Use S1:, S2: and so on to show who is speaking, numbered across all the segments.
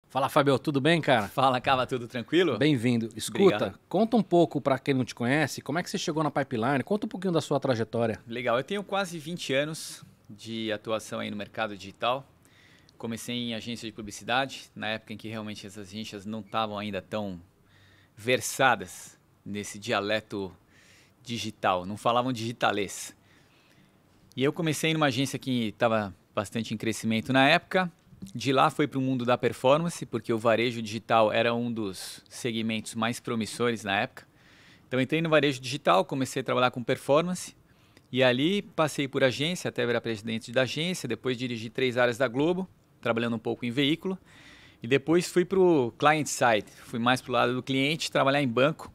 S1: Fala, Fabio, tudo bem, cara?
S2: Fala, Cava, tudo tranquilo?
S1: Bem-vindo. Escuta,
S2: Obrigado.
S1: conta um pouco para quem não te conhece, como é que você chegou na Pipeline? Conta um pouquinho da sua trajetória.
S2: Legal, eu tenho quase 20 anos de atuação aí no mercado digital. Comecei em agência de publicidade, na época em que realmente essas agências não estavam ainda tão versadas nesse dialeto digital, não falavam digitalês. E eu comecei numa agência que estava bastante em crescimento na época. De lá foi para o mundo da performance, porque o varejo digital era um dos segmentos mais promissores na época. Então entrei no varejo digital, comecei a trabalhar com performance e ali passei por agência, até virar presidente da agência, depois dirigi 3 áreas da Globo, trabalhando um pouco em veículo e depois fui para o client side, fui mais para o lado do cliente, trabalhar em banco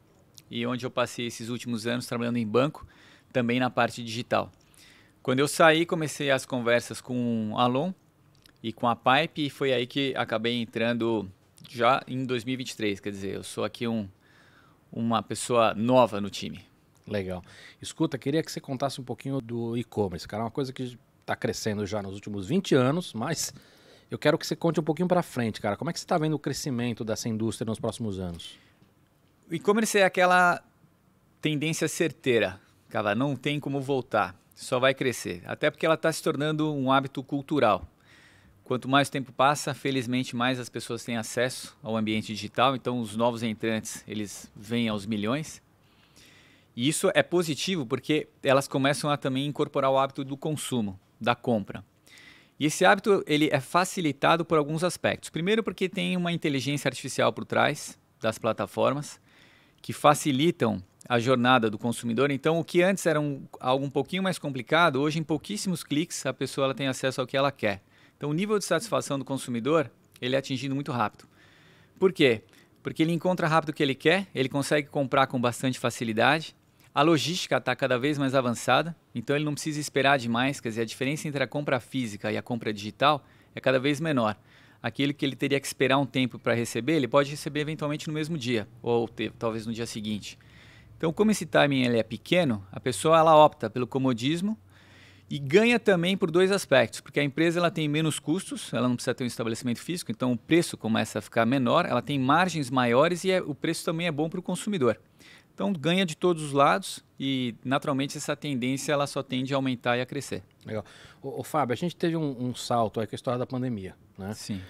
S2: e onde eu passei esses últimos anos trabalhando em banco, também na parte digital. Quando eu saí, comecei as conversas com o Alon e com a Pipe e foi aí que acabei entrando já em 2023, quer dizer, eu sou aqui uma pessoa nova no time.
S1: Legal. Escuta, queria que você contasse um pouquinho do e-commerce, cara, é uma coisa que está crescendo já nos últimos 20 anos, mas eu quero que você conte um pouquinho para frente, cara. Como é que você está vendo o crescimento dessa indústria nos próximos anos?
S2: O e-commerce é aquela tendência certeira, cara, não tem como voltar, só vai crescer, até porque ela está se tornando um hábito cultural. Quanto mais o tempo passa, felizmente mais as pessoas têm acesso ao ambiente digital, então os novos entrantes, eles vêm aos milhões. E isso é positivo porque elas começam a também incorporar o hábito do consumo, da compra. E esse hábito ele é facilitado por alguns aspectos. Primeiro porque tem uma inteligência artificial por trás das plataformas que facilitam a jornada do consumidor. Então o que antes era algo um pouquinho mais complicado, hoje em pouquíssimos cliques a pessoa ela tem acesso ao que ela quer. Então, o nível de satisfação do consumidor, ele é atingido muito rápido. Por quê? Porque ele encontra rápido o que ele quer, ele consegue comprar com bastante facilidade, a logística está cada vez mais avançada, então ele não precisa esperar demais, quer dizer, a diferença entre a compra física e a compra digital é cada vez menor. Aquele que ele teria que esperar um tempo para receber, ele pode receber eventualmente no mesmo dia, ou talvez no dia seguinte. Então, como esse timing ele é pequeno, a pessoa ela opta pelo comodismo, e ganha também por 2 aspectos, porque a empresa ela tem menos custos, ela não precisa ter um estabelecimento físico, então o preço começa a ficar menor, ela tem margens maiores e o preço também é bom para o consumidor. Então ganha de todos os lados e naturalmente essa tendência ela só tende a aumentar e a crescer.
S1: Legal. Ô, Fábio, a gente teve um salto aí com a história da pandemia, né?
S2: Sim.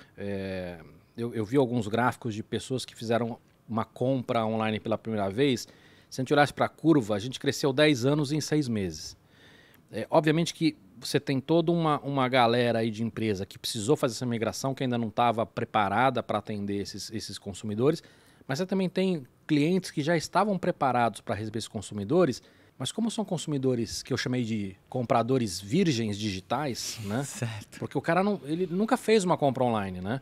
S1: Eu vi alguns gráficos de pessoas que fizeram uma compra online pela primeira vez. Se a gente olhasse para a curva, a gente cresceu 10 anos em 6 meses. Obviamente que você tem toda uma galera aí de empresa que precisou fazer essa migração, que ainda não estava preparada para atender esses consumidores, mas você também tem clientes que já estavam preparados para receber esses consumidores, mas como são consumidores que eu chamei de compradores virgens digitais, né?
S2: Certo.
S1: Porque o cara ele nunca fez uma compra online, né?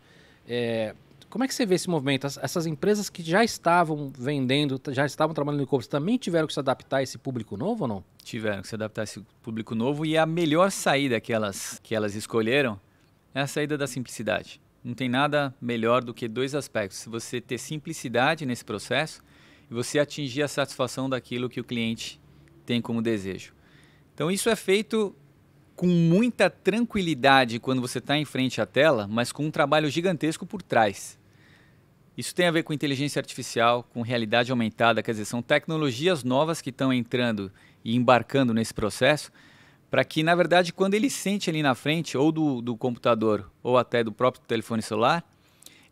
S1: Como é que você vê esse movimento? Essas empresas que já estavam vendendo, já estavam trabalhando no e-commerce, também tiveram que se adaptar a esse público novo ou não?
S2: Tiveram que se adaptar a esse público novo e a melhor saída que elas escolheram é a saída da simplicidade. Não tem nada melhor do que 2 aspectos. Você ter simplicidade nesse processo e você atingir a satisfação daquilo que o cliente tem como desejo. Então isso é feito com muita tranquilidade quando você está em frente à tela, mas com um trabalho gigantesco por trás. Isso tem a ver com inteligência artificial, com realidade aumentada, quer dizer, são tecnologias novas que estão entrando e embarcando nesse processo para que, na verdade, quando ele sente ali na frente, ou do computador, ou até do próprio telefone celular,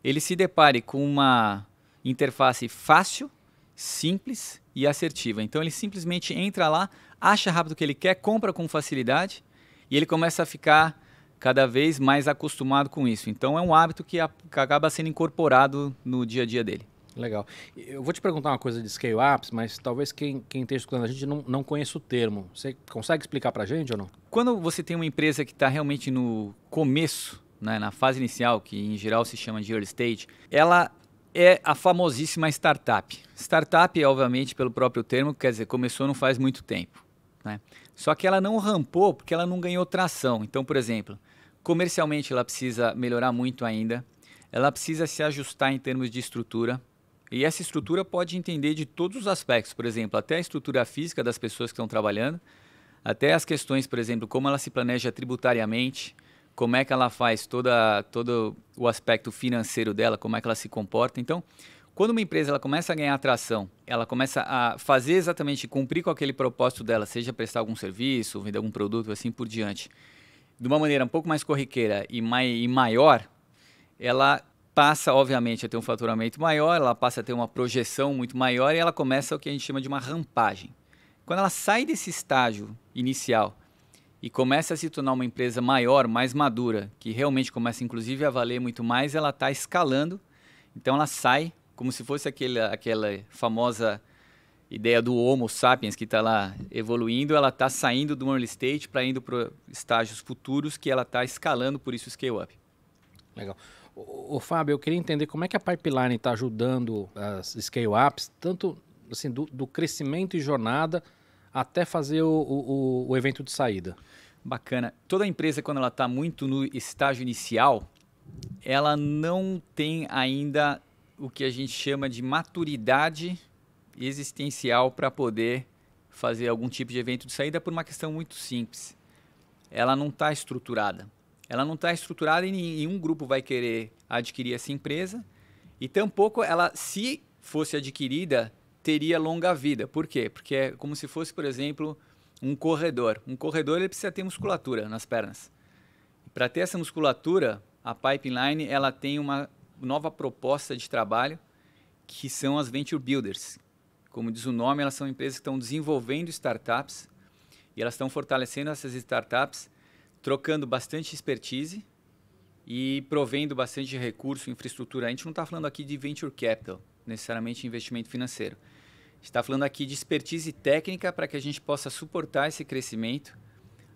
S2: ele se depare com uma interface fácil, simples e assertiva. Então, ele simplesmente entra lá, acha rápido o que ele quer, compra com facilidade e ele começa a ficar cada vez mais acostumado com isso. Então, é um hábito que acaba sendo incorporado no dia a dia dele.
S1: Legal. Eu vou te perguntar uma coisa de scale-ups, mas talvez quem esteja escutando a gente não conheça o termo. Você consegue explicar para a gente ou não?
S2: Quando você tem uma empresa que está realmente no começo, né, na fase inicial, que em geral se chama de early stage, ela é a famosíssima startup. Startup, obviamente, pelo próprio termo, quer dizer, começou não faz muito tempo, né? Só que ela não rampou porque ela não ganhou tração. Então, por exemplo, comercialmente ela precisa melhorar muito ainda, ela precisa se ajustar em termos de estrutura, e essa estrutura pode entender de todos os aspectos, por exemplo, até a estrutura física das pessoas que estão trabalhando, até as questões, por exemplo, como ela se planeja tributariamente, como é que ela faz todo o aspecto financeiro dela, como é que ela se comporta. Então, quando uma empresa ela começa a ganhar atração, ela começa a fazer exatamente, cumprir com aquele propósito dela, seja prestar algum serviço, vender algum produto, assim por diante, de uma maneira um pouco mais corriqueira e maior, ela passa, obviamente, a ter um faturamento maior, ela passa a ter uma projeção muito maior e ela começa o que a gente chama de uma rampagem. Quando ela sai desse estágio inicial e começa a se tornar uma empresa maior, mais madura, que realmente começa inclusive a valer muito mais, ela está escalando, então ela sai como se fosse aquela famosa ideia do Homo sapiens que está lá evoluindo, ela está saindo do early stage para indo para estágios futuros que ela está escalando, por isso o scale up.
S1: Legal. Ô, Fábio, eu queria entender como é que a Pipeline está ajudando as scale-ups, tanto assim, do crescimento e jornada até fazer o evento de saída.
S2: Bacana. Toda empresa, quando ela está muito no estágio inicial, ela não tem ainda o que a gente chama de maturidade existencial para poder fazer algum tipo de evento de saída por uma questão muito simples. Ela não está estruturada. Ela não está estruturada e nenhum grupo vai querer adquirir essa empresa e tampouco ela, se fosse adquirida, teria longa vida. Por quê? Porque é como se fosse, por exemplo, um corredor. Um corredor ele precisa ter musculatura nas pernas. Para ter essa musculatura, a Pipeline ela tem uma nova proposta de trabalho que são as Venture Builders. Como diz o nome, elas são empresas que estão desenvolvendo startups e elas estão fortalecendo essas startups, trocando bastante expertise e provendo bastante recurso, infraestrutura. A gente não está falando aqui de Venture Capital, necessariamente investimento financeiro. A gente está falando aqui de expertise técnica para que a gente possa suportar esse crescimento,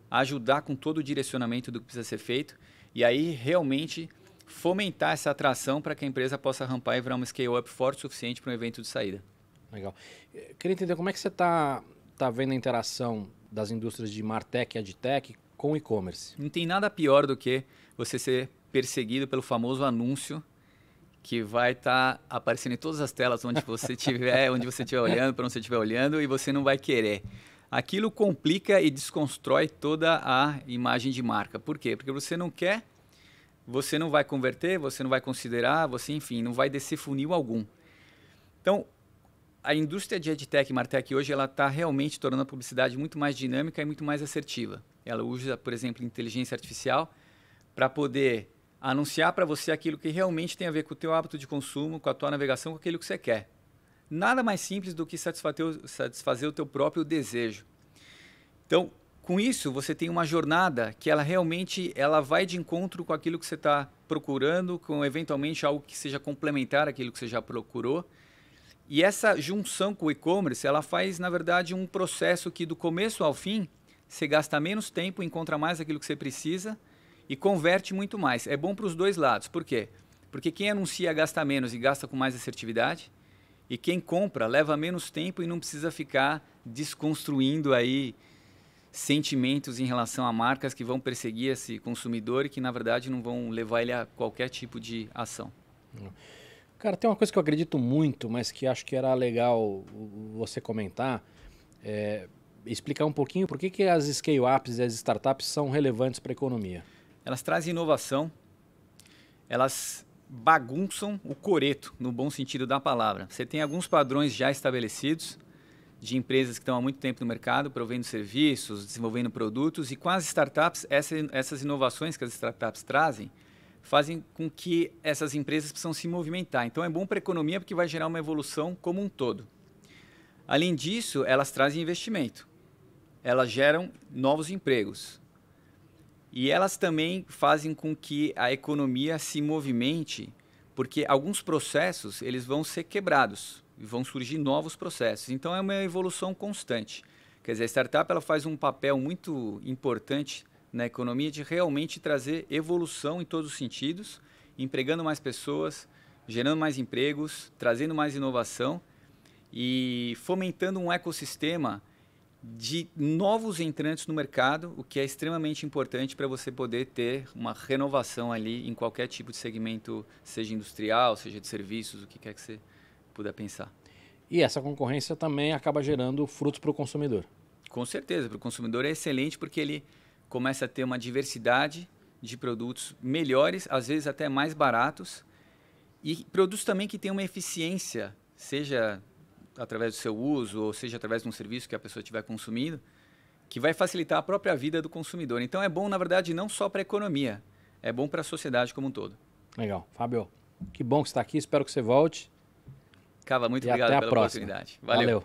S2: ajudar com todo o direcionamento do que precisa ser feito e aí realmente fomentar essa atração para que a empresa possa rampar e virar uma scale-up forte o suficiente para um evento de saída.
S1: Legal. Queria entender como é que você está vendo a interação das indústrias de Martech e Adtech com o e-commerce.
S2: Não tem nada pior do que você ser perseguido pelo famoso anúncio que vai estar aparecendo em todas as telas onde você estiver, olhando, para onde você estiver olhando, e você não vai querer. Aquilo complica e desconstrói toda a imagem de marca. Por quê? Porque você não quer, você não vai converter, você não vai considerar, você, enfim, não vai descer funil algum. Então, a indústria de EdTech e Martech hoje ela está realmente tornando a publicidade muito mais dinâmica e muito mais assertiva. Ela usa, por exemplo, inteligência artificial para poder anunciar para você aquilo que realmente tem a ver com o teu hábito de consumo, com a tua navegação, com aquilo que você quer. Nada mais simples do que satisfazer o teu próprio desejo. Então, com isso, você tem uma jornada que ela realmente vai de encontro com aquilo que você está procurando, com eventualmente algo que seja complementar àquilo que você já procurou. E essa junção com o e-commerce, ela faz, na verdade, um processo que do começo ao fim, você gasta menos tempo, encontra mais aquilo que você precisa e converte muito mais. É bom para os dois lados. Por quê? Porque quem anuncia gasta menos e gasta com mais assertividade. E quem compra leva menos tempo e não precisa ficar desconstruindo aí sentimentos em relação a marcas que vão perseguir esse consumidor e que, na verdade, não vão levar ele a qualquer tipo de ação.
S1: Cara, tem uma coisa que eu acredito muito, mas que acho que era legal você comentar, explicar um pouquinho por que as scale-ups e as startups são relevantes para a economia.
S2: Elas trazem inovação, elas bagunçam o coreto, no bom sentido da palavra. Você tem alguns padrões já estabelecidos de empresas que estão há muito tempo no mercado, provendo serviços, desenvolvendo produtos, e com as startups, essas inovações que as startups trazem, fazem com que essas empresas precisam se movimentar. Então é bom para a economia porque vai gerar uma evolução como um todo. Além disso, elas trazem investimento. Elas geram novos empregos. E elas também fazem com que a economia se movimente, porque alguns processos eles vão ser quebrados e vão surgir novos processos. Então é uma evolução constante. Quer dizer, a startup ela faz um papel muito importante na economia de realmente trazer evolução em todos os sentidos, empregando mais pessoas, gerando mais empregos, trazendo mais inovação e fomentando um ecossistema de novos entrantes no mercado, o que é extremamente importante para você poder ter uma renovação ali em qualquer tipo de segmento, seja industrial, seja de serviços, o que quer que você puder pensar.
S1: E essa concorrência também acaba gerando frutos para o consumidor.
S2: Com certeza, para o consumidor é excelente porque ele começa a ter uma diversidade de produtos melhores, às vezes até mais baratos, e produtos também que tenham uma eficiência, seja através do seu uso ou seja através de um serviço que a pessoa estiver consumindo, que vai facilitar a própria vida do consumidor. Então é bom, na verdade, não só para a economia, é bom para a sociedade como um todo.
S1: Legal. Fábio, que bom que você está aqui, espero que você volte.
S2: Cava, muito
S1: E
S2: obrigado
S1: até a
S2: pela
S1: próxima.
S2: oportunidade. Valeu.